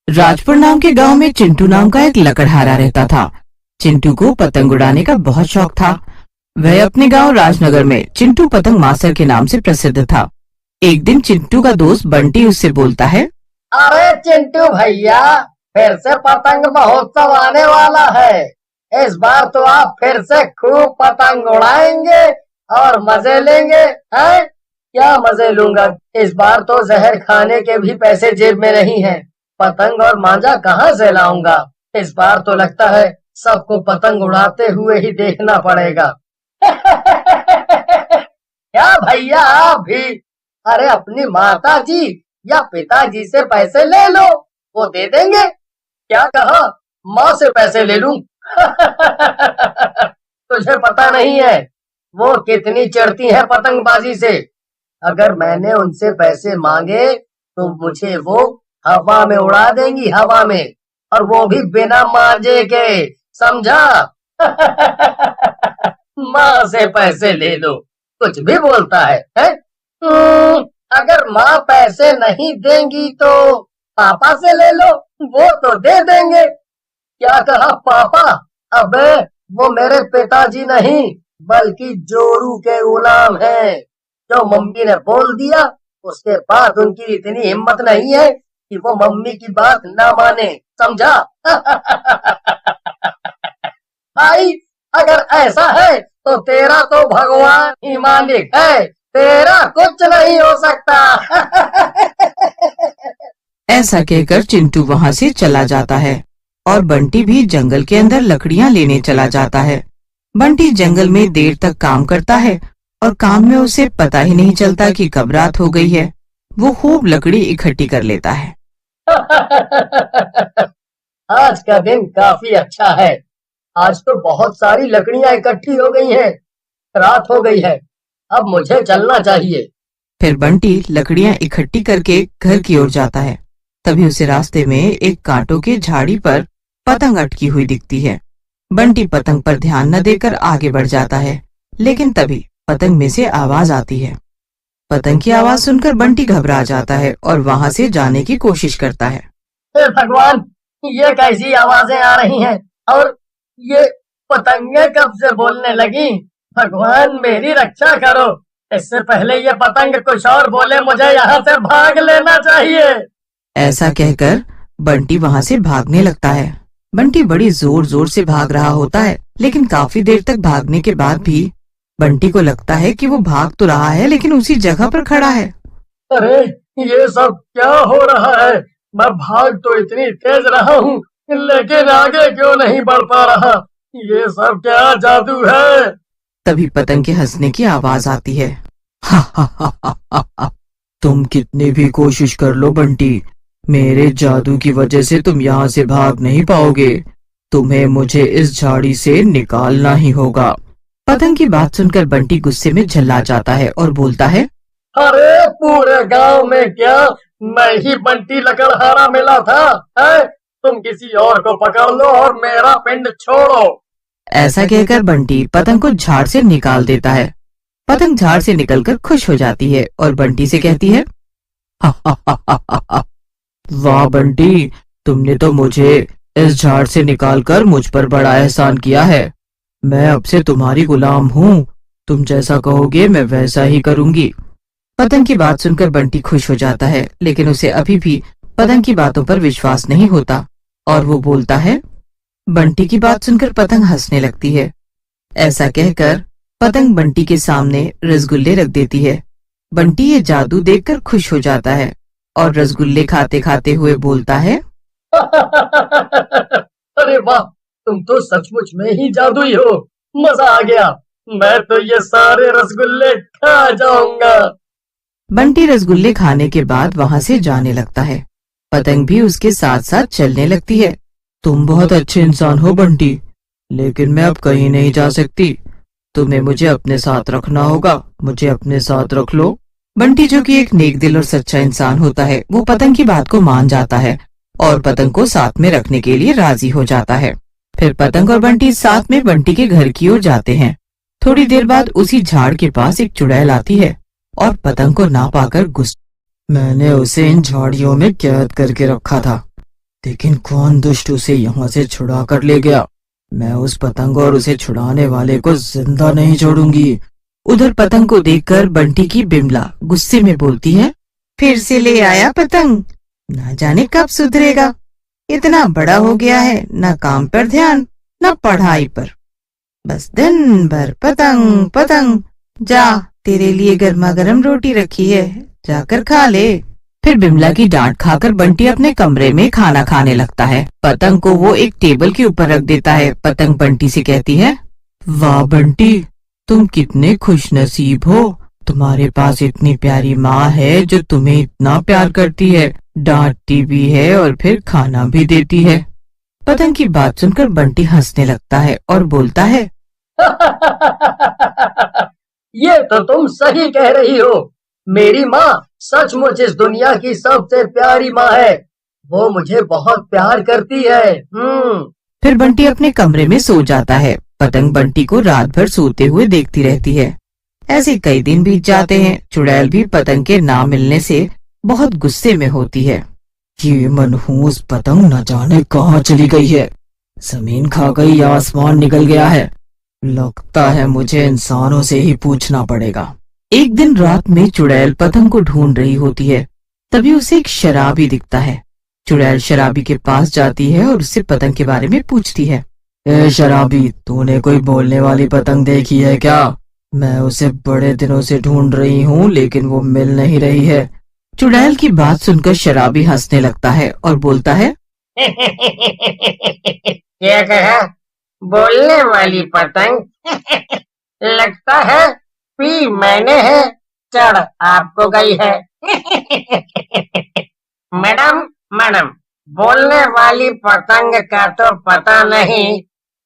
राजपुर नाम के गांव में चिंटू नाम का एक लकड़हारा रहता था। चिंटू को पतंग उड़ाने का बहुत शौक था। वह अपने गांव राजनगर में चिंटू पतंग मास्टर के नाम से प्रसिद्ध था। एक दिन चिंटू का दोस्त बंटी उससे बोलता है, अरे चिंटू भैया, फिर से पतंग महोत्सव आने वाला है। इस बार तो आप फिर से खूब पतंग उड़ाएंगे और मजे लेंगे, हैं? क्या मजे लूंगा? इस बार तो जहर खाने के भी पैसे जेब में नहीं हैं। पतंग और मांझा कहाँ से लाऊंगा? इस बार तो लगता है सबको पतंग उड़ाते हुए ही देखना पड़ेगा। क्या भैया आप भी? अरे अपनी माता जी या पिताजी से पैसे ले लो, वो दे देंगे। क्या कहा? माँ से पैसे ले लूं? तुझे पता नहीं है वो कितनी चढ़ती है पतंगबाजी से। अगर मैंने उनसे पैसे मांगे तो मुझे वो हवा में उड़ा देंगी, हवा में, और वो भी बिना मांझे के, समझा? माँ से पैसे ले लो, कुछ भी बोलता है, है? अगर माँ पैसे नहीं देंगी तो पापा से ले लो, वो तो दे देंगे। क्या कहा पापा? अबे वो मेरे पिताजी नहीं बल्कि जोरू के गुलाम हैं। जो मम्मी ने बोल दिया उसके बाद उनकी इतनी हिम्मत नहीं है कि वो मम्मी की बात ना माने, समझा? भाई अगर ऐसा है तो तेरा तो भगवान ही मालिक है, तेरा कुछ नहीं हो सकता। ऐसा कहकर चिंटू वहाँ से चला जाता है और बंटी भी जंगल के अंदर लकड़ियाँ लेने चला जाता है। बंटी जंगल में देर तक काम करता है और काम में उसे पता ही नहीं चलता कि कब रात हो गई है। वो खूब लकड़ी इकट्ठी कर लेता है। आज का दिन काफी अच्छा है। आज तो बहुत सारी लकड़ियां इकट्ठी हो गई हैं। रात हो गई है, अब मुझे चलना चाहिए। फिर बंटी लकड़ियाँ इकट्ठी करके घर की ओर जाता है। तभी उसे रास्ते में एक कांटों की झाड़ी पर पतंग अटकी हुई दिखती है। बंटी पतंग पर ध्यान न देकर आगे बढ़ जाता है, लेकिन तभी पतंग में से आवाज आती है। पतंग की आवाज सुनकर बंटी घबरा जाता है और वहाँ से जाने की कोशिश करता है। हे भगवान, ये कैसी आवाजें आ रही हैं और ये पतंगे कब से बोलने लगी? भगवान मेरी रक्षा करो। इससे पहले ये पतंग कुछ और बोले मुझे यहाँ से भाग लेना चाहिए। ऐसा कहकर बंटी वहाँ से भागने लगता है। बंटी बड़ी जोर जोर से भाग रहा होता है, लेकिन काफी देर तक भागने के बाद भी बंटी को लगता है कि वो भाग तो रहा है लेकिन उसी जगह पर खड़ा है। अरे ये सब क्या हो रहा है? मैं भाग तो इतनी तेज रहा हूँ लेकिन आगे क्यों नहीं बढ़ पा रहा? ये सब क्या जादू है? तभी पतंग के हंसने की आवाज आती है। हा हा हा हा हा हा। तुम कितनी भी कोशिश कर लो बंटी, मेरे जादू की वजह से तुम यहाँ से भाग नहीं पाओगे। तुम्हें मुझे इस झाड़ी से निकालना ही होगा। पतंग की बात सुनकर बंटी गुस्से में झल्ला जाता है और बोलता है, अरे पूरे गांव में क्या मैं ही बंटी लकड़हारा मिला था, है? तुम किसी और को पकड़ लो और मेरा पिंड छोड़ो। ऐसा कहकर बंटी पतंग को झाड़ से निकाल देता है। पतंग झाड़ से निकलकर खुश हो जाती है और बंटी से कहती है, हा हा हा हा हा हा। वाह बंटी, तुमने तो मुझे इस झाड़ से निकालकर मुझ पर बड़ा एहसान किया है। मैं अब से तुम्हारी गुलाम हूँ। तुम जैसा कहोगे मैं वैसा ही करूँगी। पतंग की बात सुनकर बंटी खुश हो जाता है, लेकिन उसे अभी भी पतंग की बातों पर विश्वास नहीं होता और वो बोलता है। बंटी की बात सुनकर पतंग हंसने लगती है। ऐसा कहकर पतंग बंटी के सामने रसगुल्ले रख देती है। बंटी ये जादू देखकर खुश हो जाता है और रसगुल्ले खाते खाते हुए बोलता है, अरे वाह, तुम तो सचमुच में ही जादुई हो। मजा आ गया, मैं तो ये सारे रसगुल्ले खा जाऊंगा। बंटी रसगुल्ले खाने के बाद वहाँ से जाने लगता है। पतंग भी उसके साथ साथ चलने लगती है। तुम बहुत अच्छे इंसान हो बंटी, लेकिन मैं अब कहीं नहीं जा सकती। तुम्हें मुझे अपने साथ रखना होगा, मुझे अपने साथ रख लो। बंटी जो कि एक नेक दिल और सच्चा इंसान होता है, वो पतंग की बात को मान जाता है और पतंग को साथ में रखने के लिए राजी हो जाता है। फिर पतंग और बंटी साथ में बंटी के घर की ओर जाते हैं। थोड़ी देर बाद उसी झाड़ के पास एक चुड़ैल आती है और पतंग को ना पाकर गुस्सा। मैंने उसे इन झाड़ियों में कैद करके रखा था, लेकिन कौन दुष्ट उसे यहाँ से छुड़ा कर ले गया? मैं उस पतंग और उसे छुड़ाने वाले को जिंदा नहीं छोड़ूंगी। उधर पतंग को देखकर बंटी की बिमला गुस्से में बोलती है, फिर से ले आया पतंग, ना जाने कब सुधरेगा। इतना बड़ा हो गया है, न काम पर ध्यान न पढ़ाई पर, बस दिन भर पतंग पतंग। जा, तेरे लिए गर्मा गर्म रोटी रखी है, जाकर खा ले। फिर बिमला की डांट खाकर बंटी अपने कमरे में खाना खाने लगता है। पतंग को वो एक टेबल के ऊपर रख देता है। पतंग बंटी से कहती है, वाह बंटी, तुम कितने खुशनसीब हो। तुम्हारे पास इतनी प्यारी माँ है जो तुम्हें इतना प्यार करती है, डांटती भी है और फिर खाना भी देती है। पतंग की बात सुनकर बंटी हंसने लगता है और बोलता है, ये तो तुम सही कह रही हो। मेरी माँ सचमुच इस दुनिया की सबसे प्यारी माँ है। वो मुझे बहुत प्यार करती है। फिर बंटी अपने कमरे में सो जाता है। पतंग बंटी को रात भर सोते हुए देखती रहती है। ऐसे कई दिन बीत जाते हैं। चुड़ैल भी पतंग के ना मिलने से बहुत गुस्से में होती है। ये मनहूस पतंग न जाने कहाँ चली गई है। जमीन खा गई या आसमान निकल गया है। लगता है मुझे इंसानों से ही पूछना पड़ेगा। एक दिन रात में चुड़ैल पतंग को ढूंढ रही होती है। तभी उसे एक शराबी दिखता है। चुड़ैल शराबी के पास जाती है और उससे पतंग के बारे में पूछती है। ए शराबी, तूने कोई बोलने वाली पतंग देखी है क्या? मैं उसे बड़े दिनों से ढूंढ रही हूँ लेकिन वो मिल नहीं रही है। चुड़ैल की बात सुनकर शराबी हंसने लगता है और बोलता है, क्या कहा? बोलने वाली पतंग? लगता है पी मैंने है, चढ़ आपको गई है। मैडम मैडम, बोलने वाली पतंग का तो पता नहीं,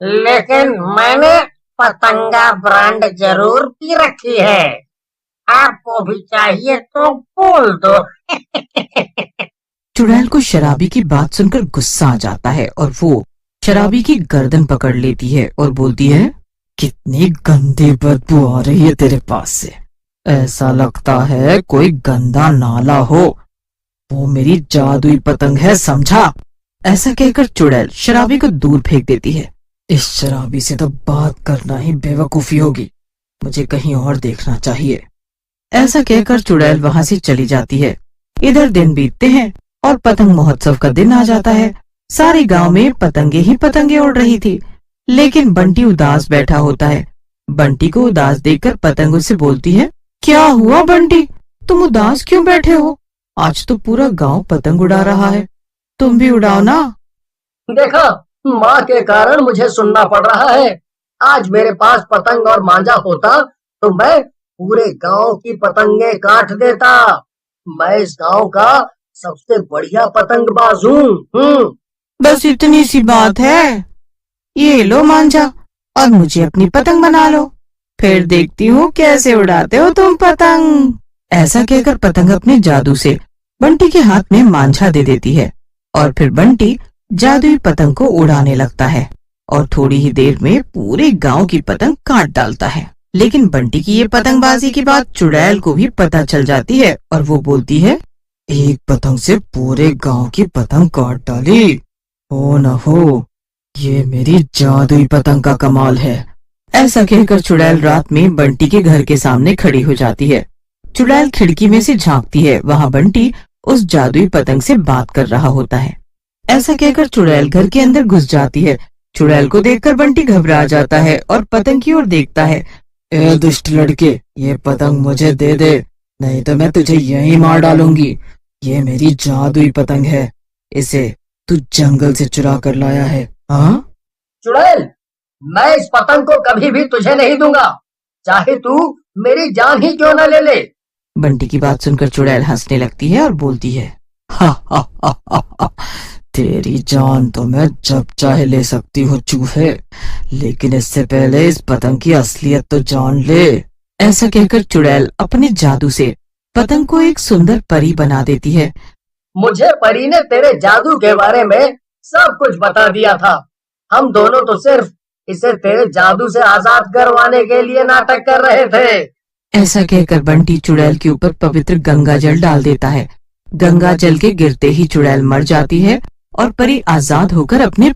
लेकिन मैंने पतंगा ब्रांड जरूर पी रखी है। आपको भी चाहिए तो बोल दो। चुड़ैल को शराबी की बात सुनकर गुस्सा आ जाता है और वो शराबी की गर्दन पकड़ लेती है और बोलती है, कितनी गंदी बदबू आ रही है तेरे पास से। ऐसा लगता है कोई गंदा नाला हो। वो मेरी जादुई पतंग है, समझा? ऐसा कहकर चुड़ैल शराबी को दूर फेंक देती है। इस शराबी से तो बात करना ही बेवकूफी होगी। मुझे कहीं और देखना चाहिए। ऐसा कहकर चुड़ैल वहां से चली जाती है। इधर दिन बीतते हैं और पतंग महोत्सव का दिन आ जाता है। सारे गांव में पतंगे ही पतंगे उड़ रही थी, लेकिन बंटी उदास बैठा होता है। बंटी को उदास देखकर पतंग उससे बोलती है, क्या हुआ बंटी, तुम उदास क्यों बैठे हो? आज तो पूरा गांव पतंग उड़ा रहा है, तुम भी उड़ाओ ना। देखा, माँ के कारण मुझे सुनना पड़ रहा है। आज मेरे पास पतंग और मांझा होता तो मैं पूरे गांव की पतंगे काट देता। मैं इस गांव का सबसे बढ़िया पतंगबाज हूँ। बस इतनी सी बात है। ये लो मांझा और मुझे अपनी पतंग बना लो, फिर देखती हूँ कैसे उड़ाते हो तुम पतंग। ऐसा कहकर पतंग अपने जादू से बंटी के हाथ में मांझा दे देती है और फिर बंटी जादुई पतंग को उड़ाने लगता है और थोड़ी ही देर में पूरे गांव की पतंग काट डालता है। लेकिन बंटी की ये पतंगबाजी की बात चुड़ैल को भी पता चल जाती है और वो बोलती है, एक पतंग से पूरे गांव की पतंग काट डाली। हो न हो, ये मेरी जादुई पतंग का कमाल है। ऐसा कहकर चुड़ैल रात में बंटी के घर के सामने खड़ी हो जाती है। चुड़ैल खिड़की में से झांकती है। वहाँ बंटी उस जादुई पतंग से बात कर रहा होता है। ऐसा कहकर चुड़ैल घर के अंदर घुस जाती है। चुड़ैल को देखकर बंटी घबरा जाता है और पतंग की ओर देखता है। ए दुष्ट लड़के, ये पतंग मुझे दे दे, नहीं तो मैं तुझे यहीं मार डालूंगी। ये मेरी जादुई पतंग है, इसे तू जंगल से चुरा कर लाया है। हाँ चुड़ैल, मैं इस पतंग को कभी भी तुझे नहीं दूंगा, चाहे तू मेरी जान ही क्यों न ले ले। बंटी की बात सुनकर चुड़ैल हंसने लगती है और बोलती है, हा हा हा हा हा, तेरी जान तो मैं जब चाहे ले सकती हूँ चूहे, लेकिन इससे पहले इस पतंग की असलियत तो जान ले। ऐसा कहकर चुड़ैल अपने जादू से पतंग को एक सुंदर परी बना देती है। मुझे परी ने तेरे जादू के बारे में सब कुछ बता दिया था। हम दोनों तो सिर्फ इसे तेरे जादू से आजाद करवाने के लिए नाटक कर रहे थे। ऐसा कहकर बंटी चुड़ैल के ऊपर पवित्र गंगा जल डाल देता है। गंगा जल के गिरते ही चुड़ैल मर जाती है और परी आजाद होकर अपने